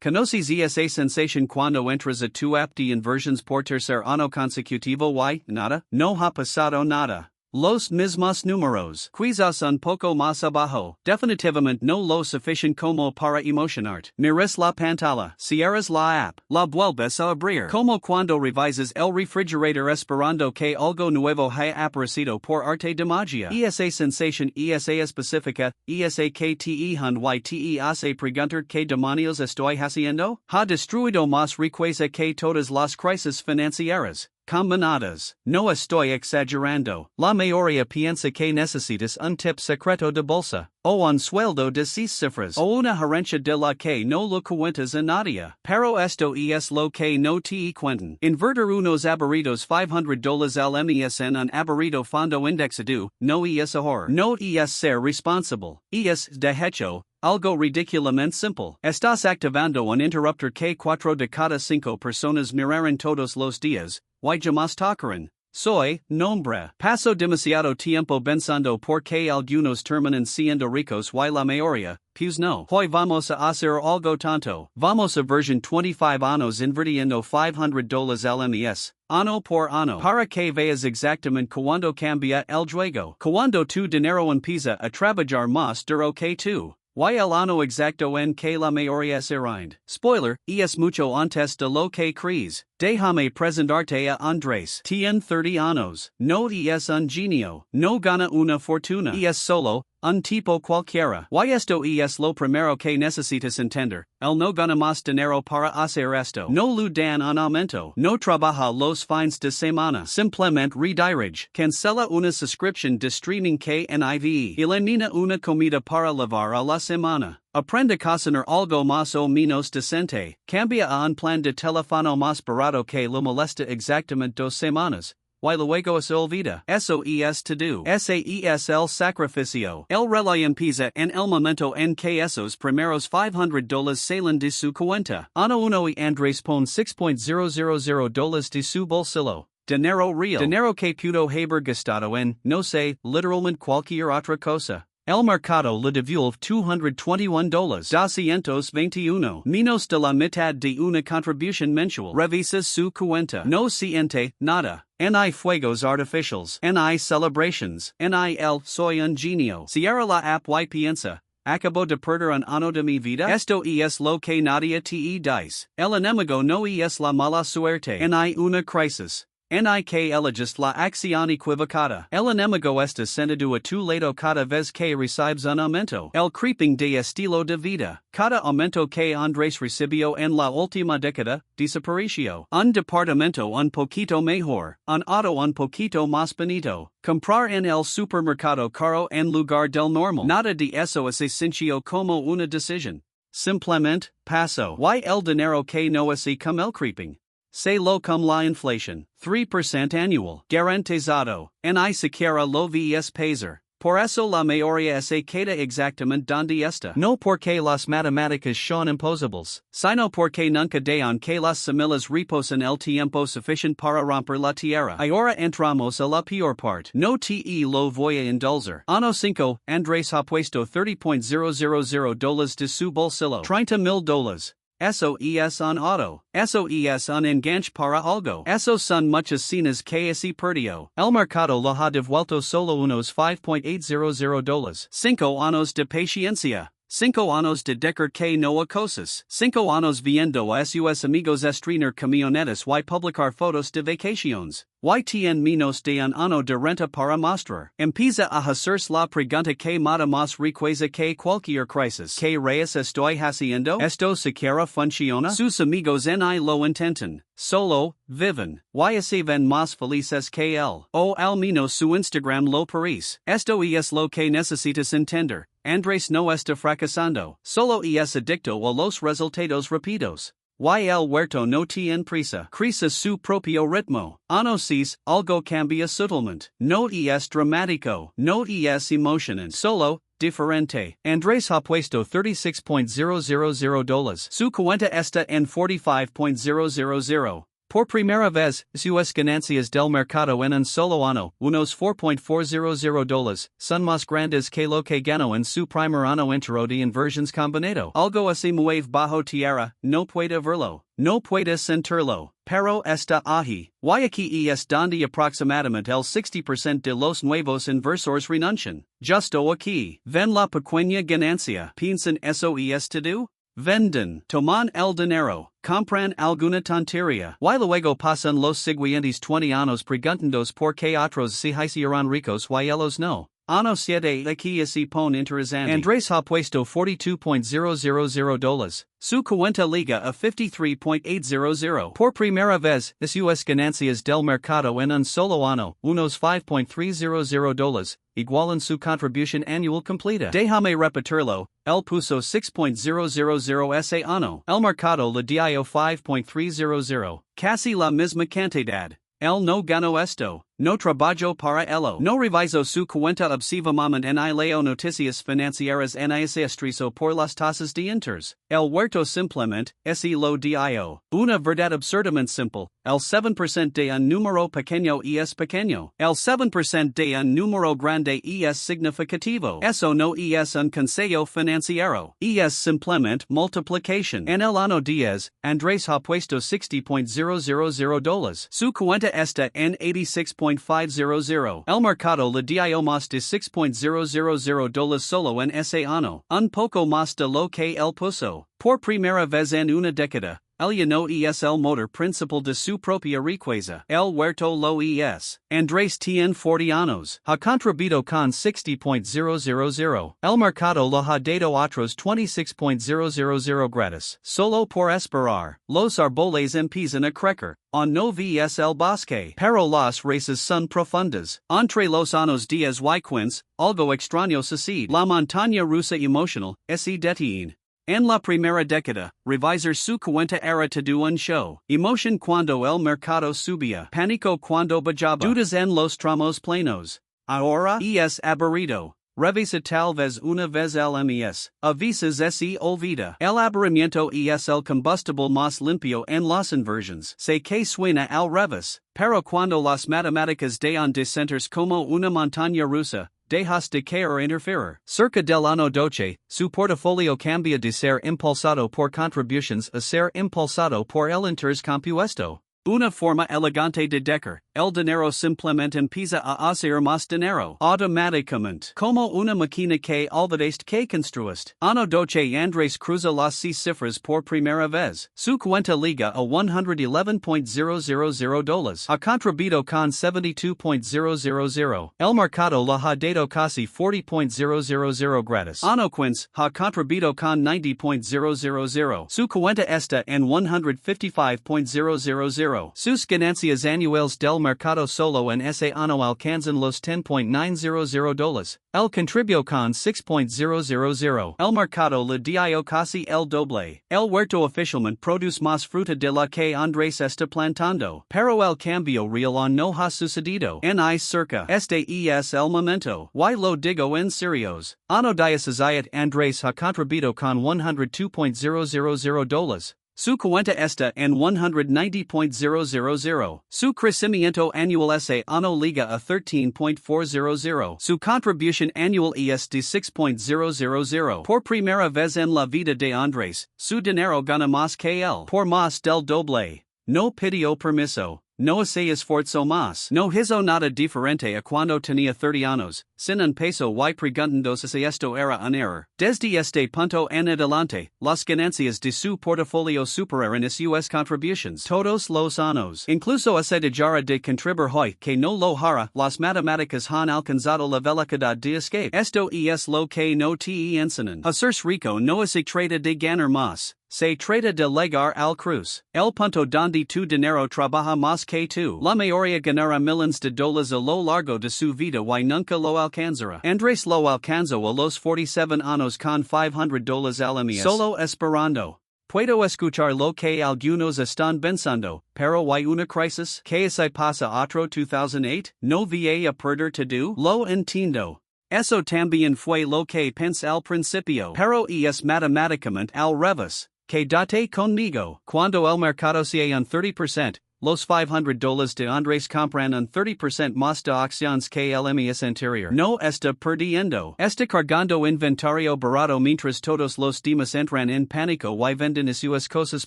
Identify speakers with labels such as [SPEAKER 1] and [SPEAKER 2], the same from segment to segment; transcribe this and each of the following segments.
[SPEAKER 1] Conoces esa sensación cuando entras a tu app de inversiones por tercer año consecutivo y nada, no ha pasado nada. Los mismos números, quizás un poco más abajo, definitivamente no lo suficiente como para emocionarte. Miras la pantalla, cierras la app, la vuelves a abrir. Como cuando revisas el refrigerator esperando que algo nuevo haya aparecido por arte de magia. Esa sensación esa específica, esa que te y te hace preguntar qué demonios estoy haciendo, ha destruido más riqueza que todas las crisis financieras combinadas. No estoy exagerando. La mayoría piensa que necesitas un tip secreto de bolsa, o un sueldo de 6 cifras, o una herencia de la que no lo cuentas a nadie. Pero esto es lo que no te cuentan. Invertir unos aburridos $500 al mes en un aburrido fondo indexado, no es ahorrar. No es ser responsable. Es, de hecho, algo ridículamente simple. Estás activando un interruptor que 4 de cada 5 personas mirarán todos los días. Y jamás tocarán. Soy, nombre. Paso demasiado tiempo pensando por qué algunos terminan siendo ricos y la mayoría, pues no. Hoy vamos a hacer algo tonto. Vamos a version 25 años invirtiendo $500 al mes, año por año. Para que veas exactamente cuando cambia el juego. Cuando tu dinero empieza a trabajar más duro que tú. Y el año exacto en que la mayoría se rinde. Spoiler, es mucho antes de lo que crees. Déjame presentarte a Andrés. Tiene 30 años. No es un genio. No gana una fortuna. Es solo un tipo cualquiera. Y esto es lo primero que necesitas entender. Él no gana más dinero para hacer esto. No le dan un aumento. No trabaja los fines de semana. Simplemente redirige. Cancela una suscripción de streaming que nive. Elimina una comida para lavar a la semana. Aprende a cocinar algo más o menos decente. Cambia a un plan de teléfono más barato que lo molesta exactamente 2 semanas. Y luego se olvida. Eso es to do. Ese es el sacrificio. El reloj empieza en el momento en que esos primeros $500 salen de su cuenta. Ano uno y Andrés pone $6.000 de su bolsillo. Dinero real. Dinero que pudo haber gastado en, no sé, literalmente cualquier otra cosa. El mercado le devuelve $221. 221. Menos de la mitad de una contribución mensual. Revisa su cuenta. No siente nada. Ni fuegos artificiales. Ni celebrations. Ni el soy un genio. Cierra la app y piensa. Acabo de perder un año de mi vida. Esto es lo que nadie te dice. El enemigo no es la mala suerte. Ni una crisis. Ni que eliges la acción equivocada. El enemigo está sentado a tu lado cada vez que recibes un aumento. El creeping de estilo de vida. Cada aumento que Andrés recibió en la última década, desapareció. Un departamento un poquito mejor. Un auto un poquito más bonito. Comprar en el supermercado caro en lugar del normal. Nada de eso es sencillo como una decisión. Simplemente, paso. Y el dinero que no es como el creeping. Se lo como la inflación, 3% anual, garantizado, ni siquiera lo ves peser. Por eso la mayoría se queda exactamente donde está. No porque las matemáticas son imposibles, sino porque nunca dejan que las semillas reposen el tiempo suficiente para romper la tierra. Ahora entramos a la peor parte. No te lo voy a indulgar. Ano 5, Andrés ha puesto $30.000 de su bolsillo. $30,000. Eso es un auto. Eso es un enganche para algo. Eso son muchas cenas que se perdió. El mercado lo ha devuelto solo unos $5.800. 5 años de paciencia. 5 años de dejar que no cosas. 5 años viendo a sus amigos estrenar camionetas y publicar fotos de vacaciones. Y tienen menos de un año de renta para mostrar. Empieza a hacerse la pregunta que mata más riqueza que cualquier crisis. ¿Qué reyes estoy haciendo? ¿Esto siquiera funciona? Sus amigos ni lo intentan. Solo, viven. Y se ven más felices que él. O al menos su Instagram lo parece. Esto es lo que necesitas entender. Andrés no está fracasando. Solo es adicto a los resultados rápidos. Y el huerto no tiene prisa. Crece su propio ritmo. Ano 6, algo cambia sutilmente. No es dramático. No es emocionante. Solo, diferente. Andrés ha puesto $36.000. Su cuenta está en $45.000. Por primera vez, sus ganancias del mercado en un solo año, unos $4.400, son más grandes que lo que ganó en su primer año entero de inversiones combinado. Algo así mueve bajo tierra, no puede verlo, no puede sentirlo, pero está ahí. Y aquí es donde aproximadamente el 60% de los nuevos inversores renuncian. Justo aquí. Ven la pequeña ganancia. ¿Piensan eso es todo? Venden, toman el dinero, compran alguna tontería. Y luego pasan los siguientes 20 años preguntándonos por qué otros se hicieron ricos y ellos no. Ano 7 aquí es pon interesante. Andrés ha puesto $42,000. Su cuenta liga a 53,800. Por primera vez, sus ganancias del mercado en un solo año, unos $5,300, igualan su contribución anual completa. Déjame repetirlo, él puso 6,000 ese año. El mercado le dio 5,300. Casi la misma cantidad. Él no ganó esto, no trabajó para ello, no revisó su cuenta obsesivamente ni leo noticias financieras ni se estresó por las tasas de interés. El huerto simplemente, ese lo dio. Una verdad absurdamente simple, el 7% de un número pequeño es pequeño. El 7% de un número grande es significativo. Eso no es un consejo financiero. Es simplemente multiplicación. En el año 10, Andrés ha puesto $60,000. Su cuenta está en 86,500. El mercado le dio más de $6,000 solo en ese año, un poco más de lo que él puso. Por primera vez en una década, él no es el motor principal de su propia riqueza. El huerto lo es. Andrés tiene 40 años. Ha contribuido con 60,000. El mercado lo ha dado otros 26,000 gratis. Solo por esperar. Los árboles empiezan a crecer. On no ves el bosque. Pero las raíces son profundas. Entre los años 10 y 15, algo extraño sucede. La montaña rusa emocional, se detiene. En la primera década, revisar su cuenta era todo un show. Emoción cuando el mercado subía. Pánico cuando bajaba. Dudas en los tramos planos. Ahora es aburrido. Revisa tal vez una vez el mes. A veces se olvida. El aburrimiento es el combustible más limpio en las inversiones. Sé que suena al revés. Pero cuando las matemáticas dejan de sentirse como una montaña rusa, dejas de querer interferir. Cerca del año 12, su portafolio cambia de ser impulsado por contribuciones a ser impulsado por el interés compuesto. Una forma elegante de decir, el dinero simplemente empieza a hacer más dinero. Automáticamente. Como una máquina que olvidaste que construiste. Ano 12 Andrés cruza las cifras por primera vez. Su cuenta liga a $111,000. Ha contribuido con 72,000. El mercado la ha dado casi 40,000 gratis. Ano 15 ha contribuido con 90,000. Su cuenta está en 155,000. Sus ganancias anuales del mercado solo en ese año alcanzan los $10,900. El contribuyó con 6,000. El mercado le dio casi el doble. El huerto oficialmente produce más fruta de la que Andrés está plantando. Pero el cambio real no ha sucedido. En cerca. Este es el momento. Y lo digo en serios. Ano 17 Andrés ha contribuido con $102,000. Su cuenta está en 190,000. Su crecimiento anual ese año liga a 13,400. Su contribución anual es de 6,000. Por primera vez en la vida de Andrés, su dinero gana más que él. Por más del doble. No pidió permiso. No se esforzó más. No hizo nada diferente a cuando tenía 30 años, sin un peso y preguntándose si esto era un error. Desde este punto en adelante, las ganancias de su portafolio superaron sus contribuciones todos los años. Incluso ese dejar de contribuir hoy que no lo hará, las matemáticas han alcanzado la velocidad de escape. Esto es lo que no te enseñan. Hacerse rico no se trata de ganar más. Se trata de llegar al cruz. El punto donde tu dinero trabaja más que tú. La mayoría ganará millones de dólares a lo largo de su vida y nunca lo alcanzará. Andrés lo alcanzó a los 47 años con $500 al mes. Solo esperando. Puedo escuchar lo que algunos están pensando, pero hay una crisis. ¿Qué se pasa otro 2008? ¿No voy a perder todo? Lo entiendo. Eso también fue lo que pensé al principio. Pero es matemáticamente al revés. Quédate conmigo. Cuando el mercado sea un 30%, los $500 de Andrés compran un 30% más de acciones que el mes anterior. No está perdiendo. Está cargando inventario barato mientras todos los demás entran en pánico y venden sus cosas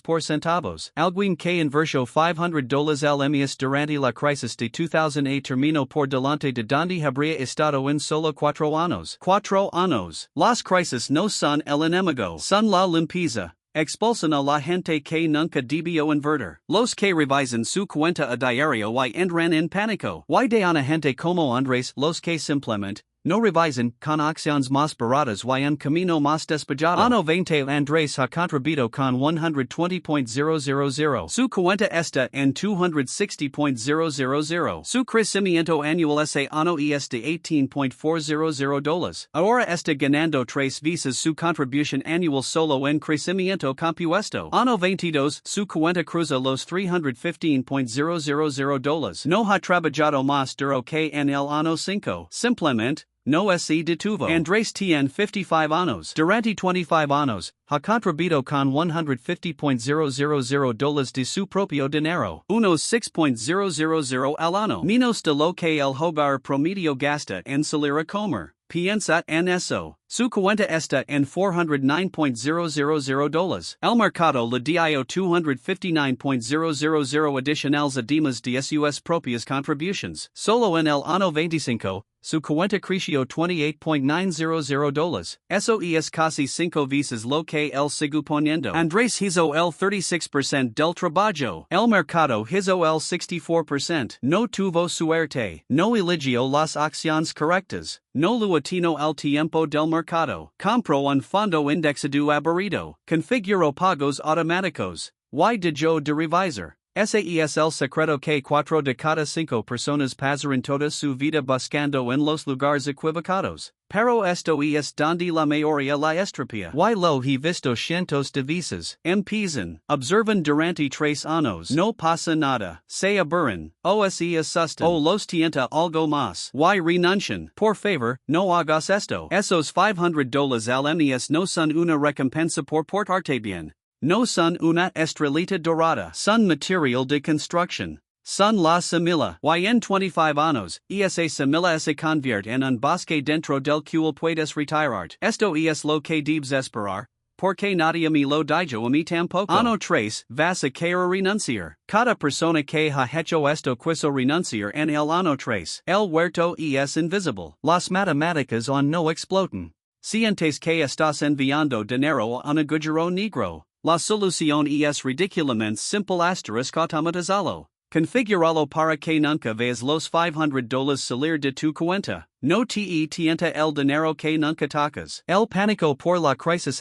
[SPEAKER 1] por centavos. Alguien que invirtió $500 al mes durante la crisis de 2008 terminó por delante de donde habría estado en solo 4 años. 4 años. Las crisis no son el enemigo, son la limpieza. Expulsan a la gente que nunca debió invertir. Los que revisan su cuenta a diario y entran en pánico. Y de una gente como Andrés, los que simplemente no revisan con acciones más baratas y un camino más despejado. Ano 20 Andrés ha contribuido con 120.000. Su cuenta está en 260.000. Su crecimiento anual ese ano es de $18.400. Ahora está ganando 3 veces su contribución anual solo en crecimiento compuesto. Ano 22 su cuenta cruza los $315.000. No ha trabajado más duro que en el ano 5. Simplemente no se detuvo. Andrés tiene 55 años. Durante 25 años, ha contribuido con $150.000 de su propio dinero. Unos $6.000 al año. Menos de lo que el hogar promedio gasta en salir a comer. Piensa en eso. Su cuenta está en $409.000. El mercado le dio $259.000 adicionales además de sus propias contributions. Solo en el año 25, su cuenta creció $28.900. Eso es casi 5 veces lo que él sigue poniendo. Andrés hizo el 36% del trabajo. El mercado hizo el 64%. No tuvo suerte. No eligió las acciones correctas. No lo atinó al tiempo del mercado. Compró un fondo indexado aburrido. Configuró pagos automáticos. Y dejó de revisar. Ese es el secreto que 4 de cada 5 personas pasan toda su vida buscando en los lugares equivocados. Pero esto es donde la mayoría la estropea. Y lo he visto cientos de veces. Empiezan. Observan durante 3 años. No pasa nada. Se aburren. O se asustan. O los tienta algo más. Y renuncian. Por favor, no hagas esto. Esos $500 al mes no son una recompensa por portarte bien. No son una estrellita dorada. Son material de construcción. Son la semilla. Y en 25 años, esa semilla se convierte en un bosque dentro del cual puedes retirarte. Esto es lo que debes esperar. Porque nadie me lo dijo a mí tampoco. Ano 3, vas a querer renunciar. Cada persona que ha hecho esto quiso renunciar en el ano 3. El huerto es invisible. Las matemáticas no explotan. Sientes que estás enviando dinero a un agujero negro. La solución es ridículamente simple automatizalo. Configuralo para que nunca veas los $500 salir de tu cuenta. No te tienta el dinero que nunca tocas. El pánico por la crisis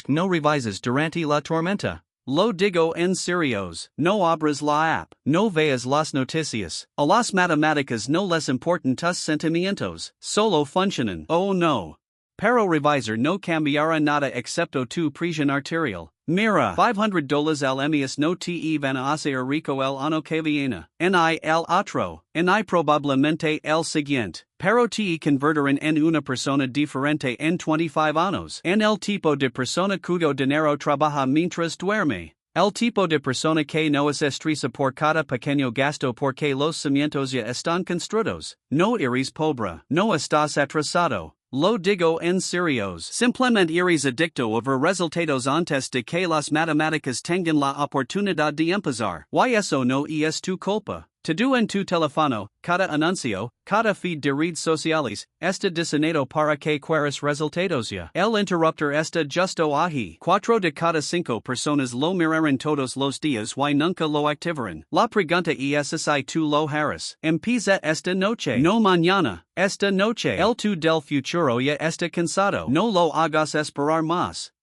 [SPEAKER 1] no revisas durante la tormenta. Lo digo en serios. No abras la app. No veas las noticias. A las matemáticas no les importan tus sentimientos. Solo funcionan. Oh no. Pero revisar no cambiará nada excepto tu presión arterial. Mira, $500 al mes no te van a hacer rico el ano que viene. Ni el otro. Ni probablemente el siguiente. Pero te convertirán en una persona diferente en 25 años. En el tipo de persona cuyo dinero trabaja mientras duerme. El tipo de persona que no se estresa por cada pequeño gasto porque los cimientos ya están construidos. No eres pobre. No estás atrasado. Lo digo en serios. Simplemente eres adicto a ver resultados antes de que las matemáticas tengan la oportunidad de empezar. Y eso no es tu culpa. Todo en tu teléfono, cada anuncio, cada feed de redes sociales, está diseñado para que quieras resultados ya. El interruptor está justo ahí. 4 de cada 5 personas lo mirarán todos los días y nunca lo activarán. La pregunta es si tú lo harás. Empieza esta noche. No mañana. Esta noche. El tu del futuro ya está cansado. No lo hagas esperar más.